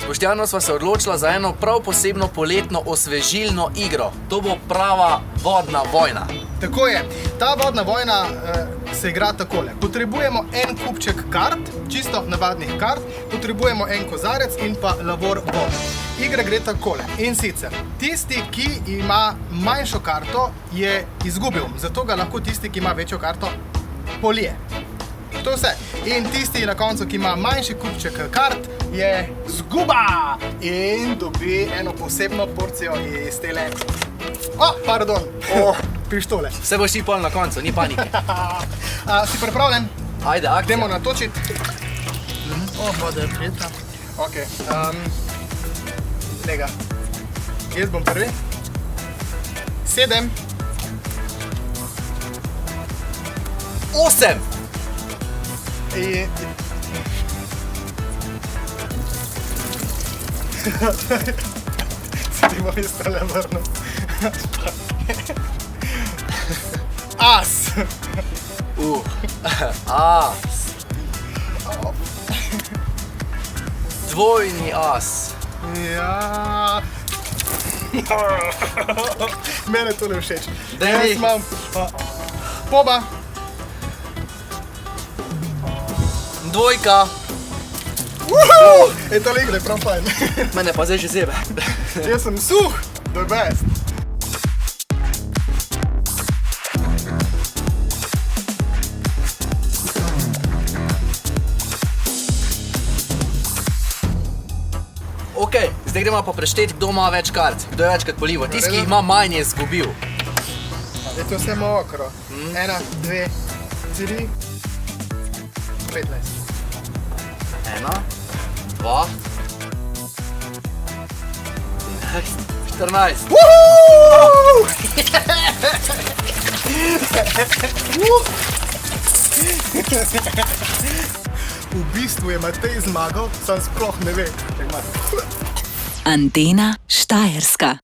Boštjano sva se odločila za eno prav posebno poletno osvežilno igro. To bo prava vodna vojna. Tako je. Ta vodna vojna se igra takole. Potrebujemo en kupček kart, čisto navadnih kart, potrebujemo en kozarec in pa lavor vode. Igra gre takole. In sicer, tisti, ki ima manjšo karto, je izgubil. Zato ga lahko tisti, ki ima večjo karto, polije. To je vse. In tisti na koncu, ki ima manjši kupček kart, je zguba in dobi eno posebno porcijo iz tele... Pardon, pištole. Vse boš ti pol na koncu, ni panike. Si pripravljen? Ajde, akcija. Dajmo natočiti. Voda je prijetna. Ok. Lega. Jaz bom prvi. 7. 8. Se ti bom istale vrnil. As. As. Dvojni as. Ja. Mene to ne všeč. Daj mi. Jaz imam poba. Dvojka. Tole igre je prav fajn. Mene pa zdaj že zebe. Jaz sem suh, the best. Ok, zdaj gremo pa prešteti, kdo ima več kart, kdo je večkrat polival. Tisti, ki jih ima manj, je izgubil. Je to vse mokro. 1, 2, 3, 15. 1, 2, 14. V bistvu je Matej zmagal, sam sploh ne ve. Antena Štajerska.